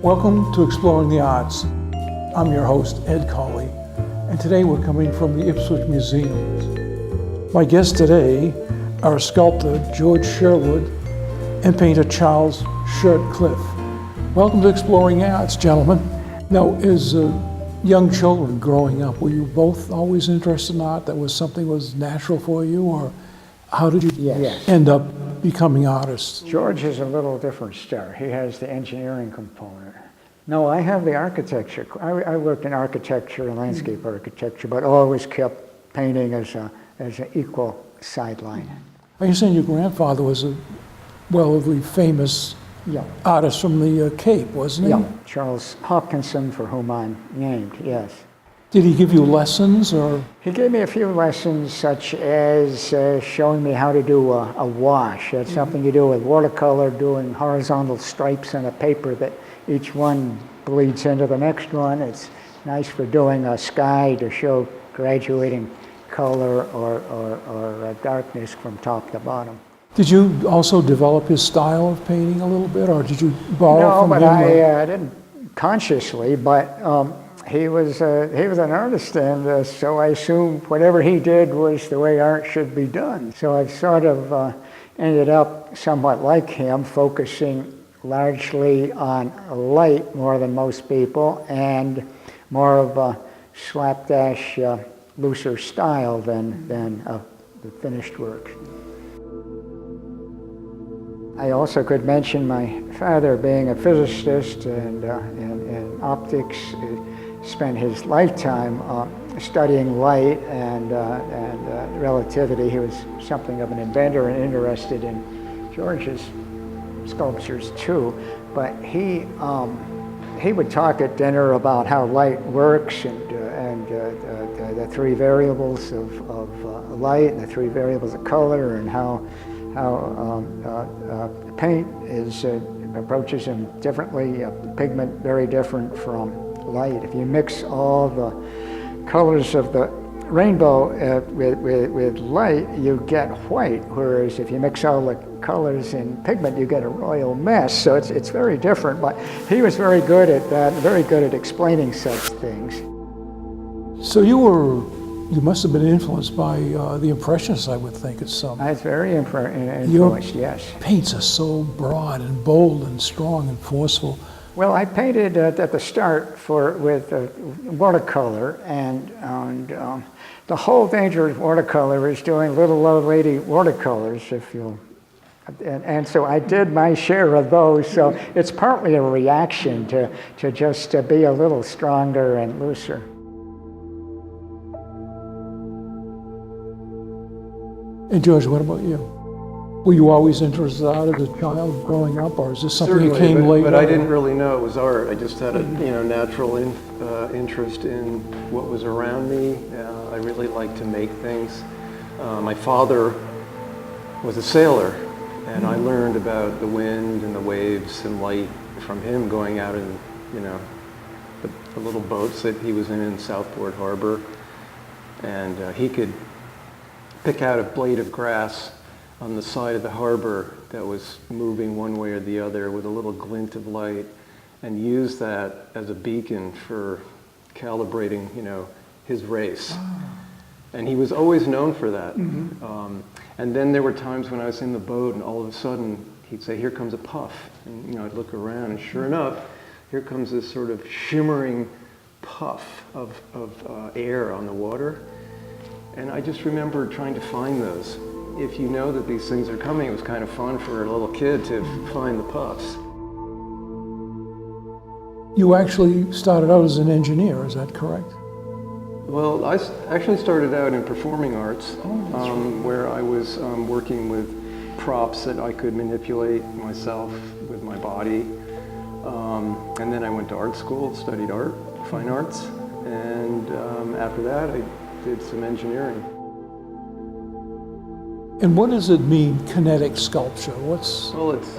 Welcome to Exploring the Arts. I'm your host, Ed Colley, and today we're coming from the Ipswich Museum. My guests today are sculptor George Sherwood and painter Charles Shurcliff. Welcome to Exploring the Arts, gentlemen. Now, as young children growing up, were you both always interested in art? That was something was natural for you, or how did you end up becoming artists? George is a little different story. He has the engineering component. No, I have the architecture. I worked in architecture and landscape architecture, but always kept painting as an equal sideline. Are you saying your grandfather was a relatively famous artist from the Cape, wasn't he? Yeah, Charles Hopkinson, for whom I'm named, yes. Did he give you lessons, or? He gave me a few lessons, such as showing me how to do a wash. That's something you do with watercolor, doing horizontal stripes on a paper that each one bleeds into the next one. It's nice for doing a sky to show graduating color or darkness from top to bottom. Did you also develop his style of painting a little bit, or did you borrow from him? No, but I didn't consciously, but he was an artist, and so I assumed whatever he did was the way art should be done. So I've sort of ended up somewhat like him, focusing largely on light more than most people, and more of a slapdash, looser style than the finished work. I also could mention my father being a physicist and optics. Spent his lifetime studying light and relativity. He was something of an inventor and interested in George's sculptures too. But he would talk at dinner about how light works and the three variables of light and the three variables of color, and how paint approaches him differently. Pigment very different from light. If you mix all the colors of the rainbow with light, you get white, whereas if you mix all the colors in pigment, you get a royal mess. So it's very different, but he was very good at that, very good at explaining such things. So you must have been influenced by the Impressionists, I would think, at some. I was very influenced, yes. Paints are so broad and bold and strong and forceful. Well, I painted at the start with watercolor, and the whole danger of watercolor is doing little old lady watercolors, if you'll. And so I did my share of those. So it's partly a reaction to just be a little stronger and looser. And George, what about you? Were you always interested in art as a child growing up, or is this something that came later? But I didn't really know it was art. I just had a natural interest in what was around me. I really liked to make things. My father was a sailor, and I learned about the wind and the waves and light from him going out in the little boats that he was in Southport Harbor, and he could pick out a blade of grass on the side of the harbor that was moving one way or the other with a little glint of light, and use that as a beacon for calibrating, his race. Oh. And he was always known for that. Mm-hmm. And then there were times when I was in the boat, and all of a sudden he'd say, "Here comes a puff." And I'd look around, and sure enough, here comes this sort of shimmering puff of air on the water. And I just remember trying to find those. If you know that these things are coming, it was kind of fun for a little kid to find the puffs. You actually started out as an engineer, is that correct? Well, I actually started out in performing arts, where I was working with props that I could manipulate myself with my body. And then I went to art school, studied art, fine arts, and after that I did some engineering. And what does it mean, kinetic sculpture? Well, its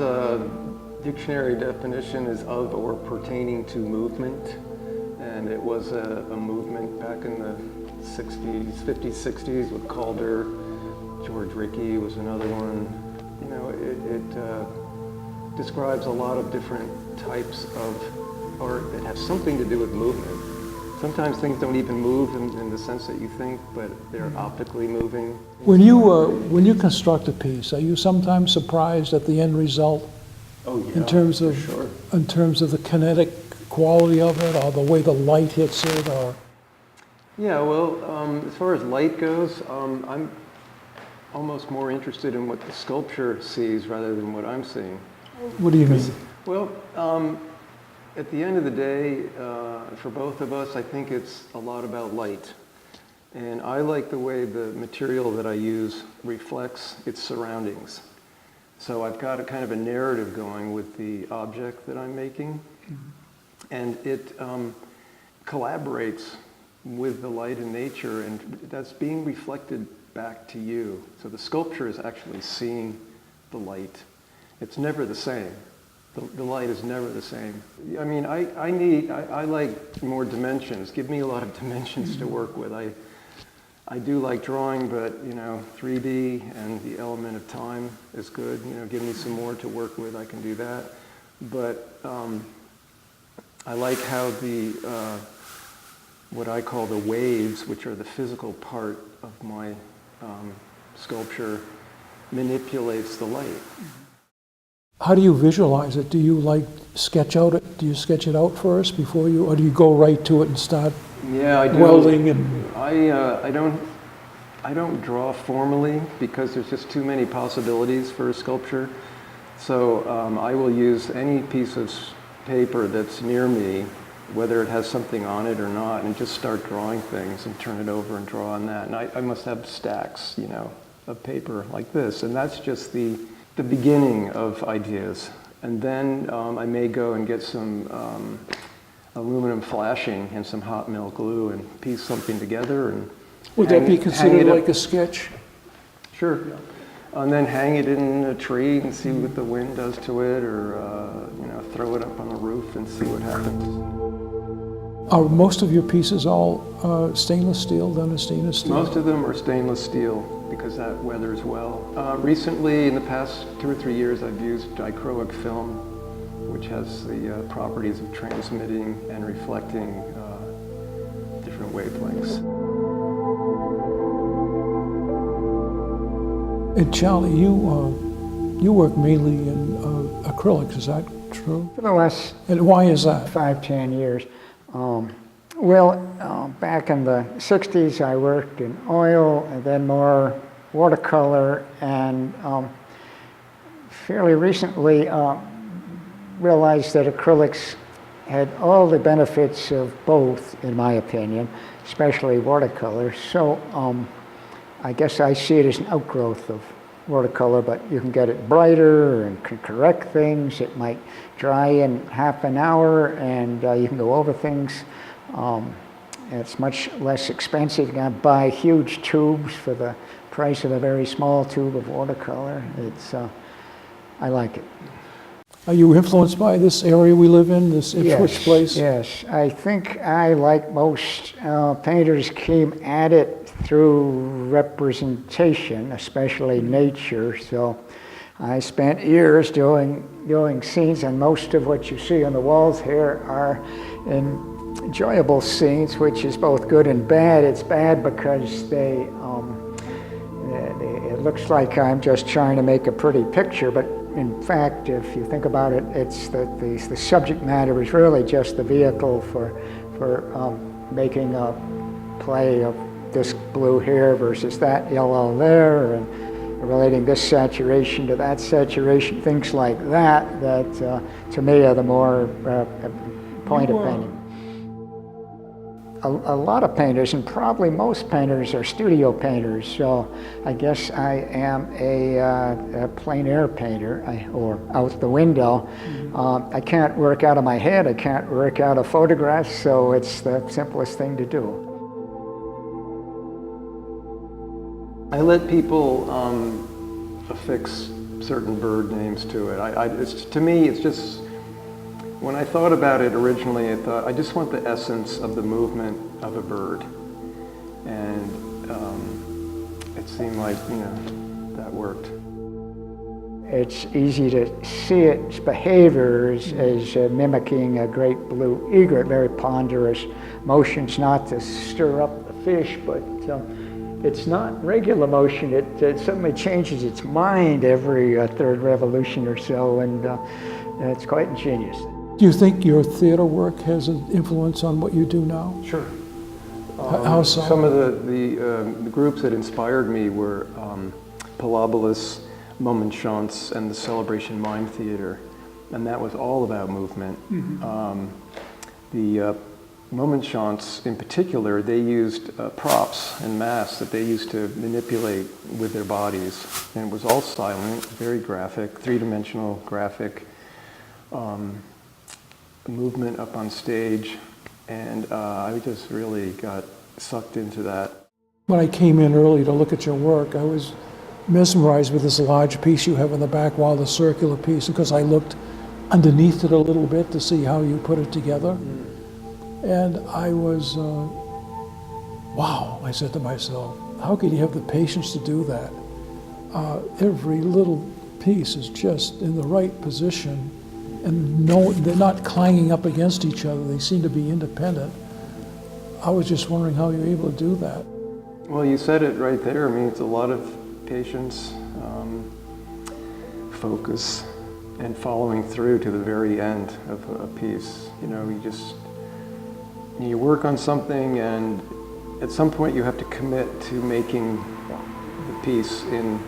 dictionary definition is of or pertaining to movement, and it was a movement back in the 60s, 50s, 60s with Calder. George Rickey was another one. It describes a lot of different types of or that have something to do with movement. Sometimes things don't even move in the sense that you think, but they're optically moving. When you construct a piece, are you sometimes surprised at the end result? Oh yeah, in terms of sure. in terms of the kinetic quality of it, or the way the light hits it, or? Yeah, well, as far as light goes, I'm almost more interested in what the sculpture sees rather than what I'm seeing. What do you mean? Well, at the end of the day, for both of us, I think it's a lot about light. And I like the way the material that I use reflects its surroundings. So I've got a kind of a narrative going with the object that I'm making. And it collaborates with the light in nature, and that's being reflected back to you. So the sculpture is actually seeing the light. It's never the same. The light is never the same. I mean, I like more dimensions. Give me a lot of dimensions to work with. I do like drawing, but 3D and the element of time is good. Give me some more to work with, I can do that. But I like how what I call the waves, which are the physical part of my sculpture, manipulates the light. How do you visualize it? Do you sketch it? Do you sketch it out first before you, or do you go right to it and start welding? And I don't draw formally because there's just too many possibilities for a sculpture. So I will use any piece of paper that's near me, whether it has something on it or not, and just start drawing things and turn it over and draw on that. And I must have stacks, of paper like this, and that's just the beginning of ideas. And then I may go and get some aluminum flashing and some hot melt glue and piece something together. And would that be considered like a sketch? Sure. Yeah. And then hang it in a tree and see what the wind does to it, or throw it up on the roof and see what happens. Are most of your pieces all stainless steel, done in stainless steel? Most of them are stainless steel because that weathers well. Recently, in the past 2 or 3 years, I've used dichroic film, which has the properties of transmitting and reflecting different wavelengths. And Charlie, you work mainly in acrylics, is that true? For the last And why is that? 5-10 years. Back in the 60s, I worked in oil and then more watercolor, and fairly recently realized that acrylics had all the benefits of both, in my opinion, especially watercolor. So I guess I see it as an outgrowth of watercolor, but you can get it brighter and can correct things. It might dry in half an hour, and you can go over things. It's much less expensive. You can buy huge tubes for the price of a very small tube of watercolor. I like it. Are you influenced by this area we live in, this Ipswich place? Yes, I think I, like most painters, came at it through representation, especially nature. So I spent years doing scenes, and most of what you see on the walls here are enjoyable scenes, which is both good and bad. It's bad because it looks like I'm just trying to make a pretty picture, but in fact, if you think about it, it's the subject matter is really just the vehicle for making a play of this blue here versus that yellow there, and relating this saturation to that saturation, things like that to me are the more point of painting. A lot of painters, and probably most painters, are studio painters, so I guess I am a plein air painter, or out the window. I can't work out of my head, I can't work out of photographs, so it's the simplest thing to do. I let people affix certain bird names to it. To me, it's just, when I thought about it originally, I thought, I just want the essence of the movement of a bird. And it seemed like, that worked. It's easy to see its behaviors as mimicking a great blue egret, very ponderous motions, not to stir up the fish, but it's not regular motion. It suddenly changes its mind every third revolution or so, and it's quite ingenious. Do you think your theater work has an influence on what you do now? Sure. How so? Some of the groups that inspired me were Pilobolus, Momenchance, and the Celebration Mime Theater, and that was all about movement. The Momenchance in particular, they used props and masks that they used to manipulate with their bodies, and it was all silent, very graphic, three-dimensional graphic movement up on stage, and I just really got sucked into that. When I came in early to look at your work, I was mesmerized with this large piece you have in the back wall, the circular piece, because I looked underneath it a little bit to see how you put it together. And I was, wow, I said to myself, how could you have the patience to do that? Every little piece is just in the right position, and no, they're not clanging up against each other. They seem to be independent. I was just wondering how you're able to do that. Well, you said it right there. I mean, it's a lot of patience, focus, and following through to the very end of a piece. You know, you work on something, and at some point you have to commit to making the piece in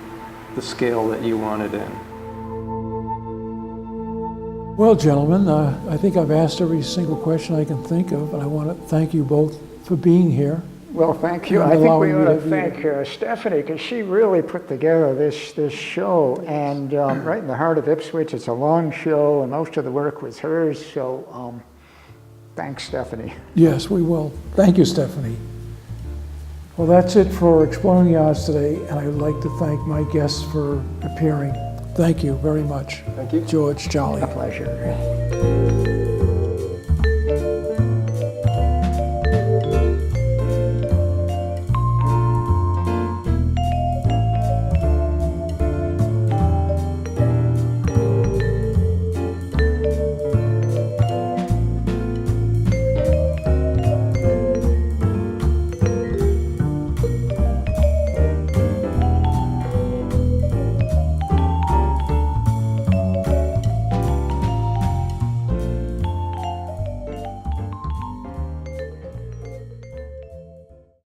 the scale that you want it in. Well, gentlemen, I think I've asked every single question I can think of, and I want to thank you both for being here. Well, thank you. And I think we allowing ought me to to thank Stephanie, because she really put together this show, and right in the heart of Ipswich. It's a long show, and most of the work was hers, so thanks, Stephanie. Yes, we will. Thank you, Stephanie. Well, that's it for Exploring the Arts today, and I'd like to thank my guests for appearing. Thank you very much. Thank you. George, Charlie. A pleasure.